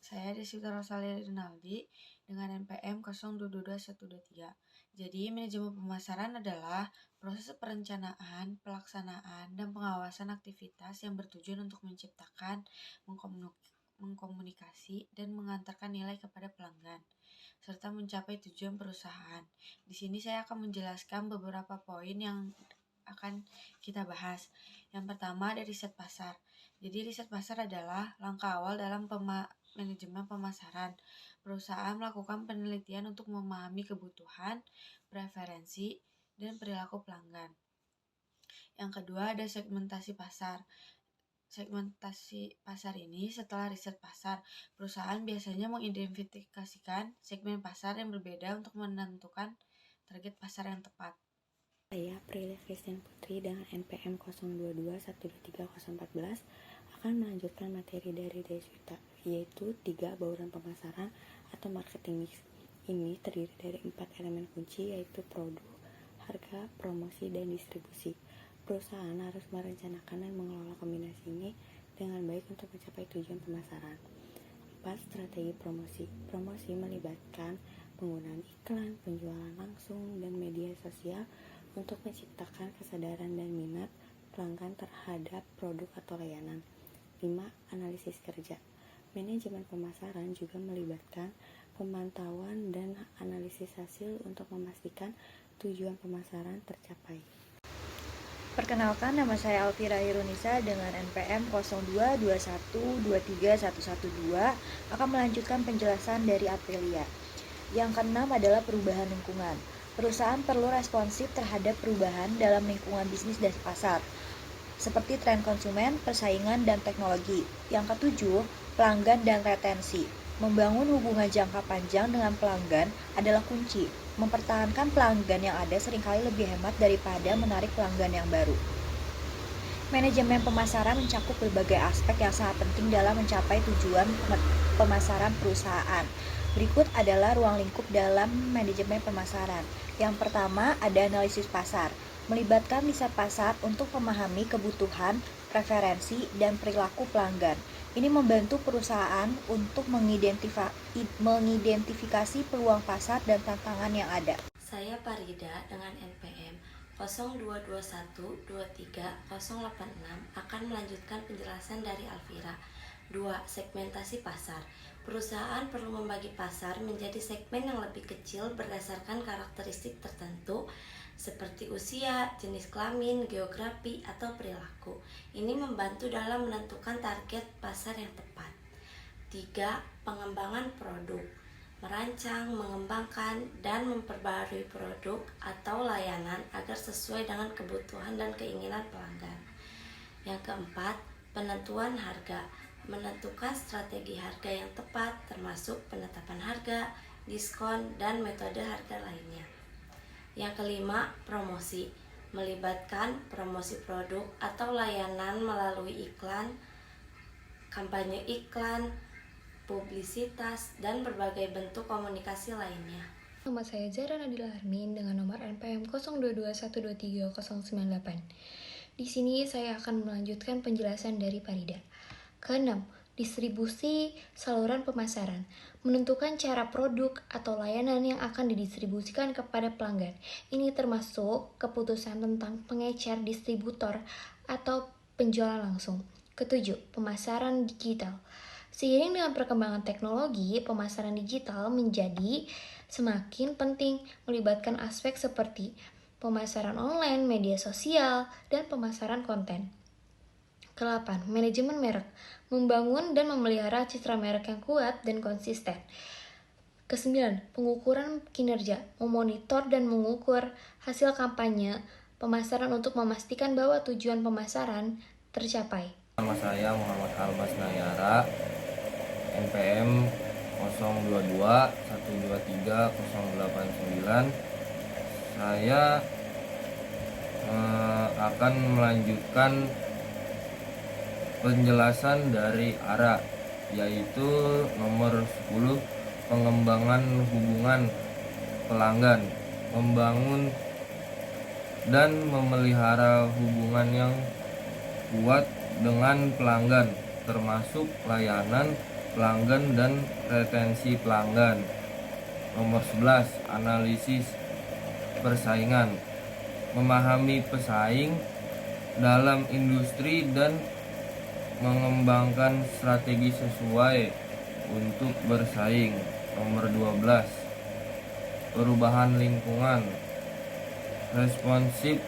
Saya Desita Rosalia Rinaldi dengan NPM 022123. Jadi, manajemen pemasaran adalah proses perencanaan, pelaksanaan, dan pengawasan aktivitas yang bertujuan untuk menciptakan, mengkomunikasi, dan mengantarkan nilai kepada pelanggan, serta mencapai tujuan perusahaan. Di sini saya akan menjelaskan beberapa poin yang akan kita bahas. Yang pertama ada riset pasar. Jadi riset pasar adalah langkah awal dalam manajemen pemasaran. Perusahaan melakukan penelitian untuk memahami kebutuhan, preferensi, dan perilaku pelanggan. Yang kedua ada segmentasi pasar. Segmentasi pasar ini setelah riset pasar, perusahaan biasanya mengidentifikasikan segmen pasar yang berbeda untuk menentukan target pasar yang tepat. Saya, Prilly Christian Putri dengan NPM 0212130414 akan melanjutkan materi dari Deswita, yaitu 3 bauran pemasaran atau marketing mix. Ini terdiri dari 4 elemen kunci, yaitu produk, harga, promosi, dan distribusi. Perusahaan harus merencanakan dan mengelola kombinasi ini dengan baik untuk mencapai tujuan pemasaran. 4. Strategi promosi. Promosi melibatkan penggunaan iklan, penjualan langsung, dan media sosial untuk menciptakan kesadaran dan minat pelanggan terhadap produk atau layanan. 5. Analisis kerja. Manajemen pemasaran juga melibatkan pemantauan dan analisis hasil untuk memastikan tujuan pemasaran tercapai. Perkenalkan, nama saya Alfira Hirunisa dengan NPM 0221231112 akan melanjutkan penjelasan dari Aprilia. Yang keenam adalah perubahan lingkungan. Perusahaan perlu responsif terhadap perubahan dalam lingkungan bisnis dan pasar, seperti tren konsumen, persaingan, dan teknologi. Yang ketujuh, pelanggan dan retensi. Membangun hubungan jangka panjang dengan pelanggan adalah kunci. Mempertahankan pelanggan yang ada seringkali lebih hemat daripada menarik pelanggan yang baru. Manajemen pemasaran mencakup berbagai aspek yang sangat penting dalam mencapai tujuan pemasaran perusahaan. Berikut adalah ruang lingkup dalam manajemen pemasaran. Yang pertama ada analisis pasar, melibatkan riset pasar untuk memahami kebutuhan, preferensi, dan perilaku pelanggan. Ini membantu perusahaan untuk mengidentifikasi peluang pasar dan tantangan yang ada. Saya Parida dengan NPM 0221230086 akan melanjutkan penjelasan dari Alfira. 2. Segmentasi pasar. Perusahaan perlu membagi pasar menjadi segmen yang lebih kecil berdasarkan karakteristik tertentu seperti usia, jenis kelamin, geografi, atau perilaku. Ini membantu dalam menentukan target pasar yang tepat. 3. Pengembangan produk. Merancang, mengembangkan, dan memperbarui produk atau layanan agar sesuai dengan kebutuhan dan keinginan pelanggan. Yang keempat, penentuan harga. Menentukan strategi harga yang tepat termasuk penetapan harga, diskon, dan metode harga lainnya. Yang kelima, promosi. Melibatkan promosi produk atau layanan melalui iklan, kampanye iklan, publisitas, dan berbagai bentuk komunikasi lainnya. Nama saya Zara Nadila Armin dengan nomor NPM 0221230098. Di sini saya akan melanjutkan penjelasan dari Parida. Keenam, distribusi saluran pemasaran. Menentukan cara produk atau layanan yang akan didistribusikan kepada pelanggan. Ini termasuk keputusan tentang pengecer distributor atau penjualan langsung. Ketujuh, pemasaran digital. Seiring dengan perkembangan teknologi, pemasaran digital menjadi semakin penting, melibatkan aspek seperti pemasaran online, media sosial, dan pemasaran konten. Ke-8, manajemen merek. Membangun dan memelihara citra merek yang kuat dan konsisten. Ke-9, pengukuran kinerja. Memonitor dan mengukur hasil kampanye pemasaran untuk memastikan bahwa tujuan pemasaran tercapai. Nama saya Muhammad Albas Nayara, NPM 0221230089. Saya akan melanjutkan penjelasan dari ARA, yaitu nomor 10, pengembangan hubungan pelanggan. Membangun dan memelihara hubungan yang kuat dengan pelanggan, termasuk layanan pelanggan dan retensi pelanggan. Nomor 11, analisis persaingan. Memahami pesaing dalam industri dan mengembangkan strategi sesuai untuk bersaing. Nomor 12, perubahan lingkungan. Responsif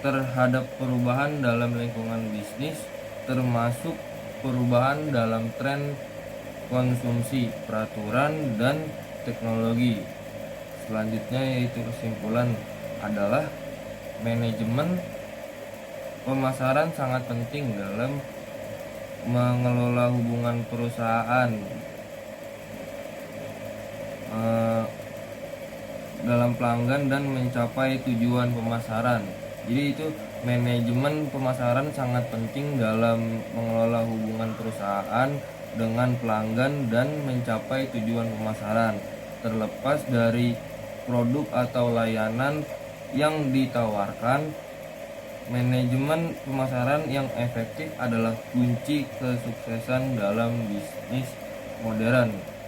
terhadap perubahan dalam lingkungan bisnis, termasuk perubahan dalam tren konsumsi, peraturan, dan teknologi. Selanjutnya yaitu kesimpulan adalah manajemen pemasaran sangat penting dalam mengelola hubungan perusahaan dalam pelanggan dan mencapai tujuan pemasaran. Jadi itu manajemen pemasaran sangat penting dalam mengelola hubungan perusahaan dengan pelanggan dan mencapai tujuan pemasaran, terlepas dari produk atau layanan yang ditawarkan. Manajemen pemasaran yang efektif adalah kunci kesuksesan dalam bisnis modern.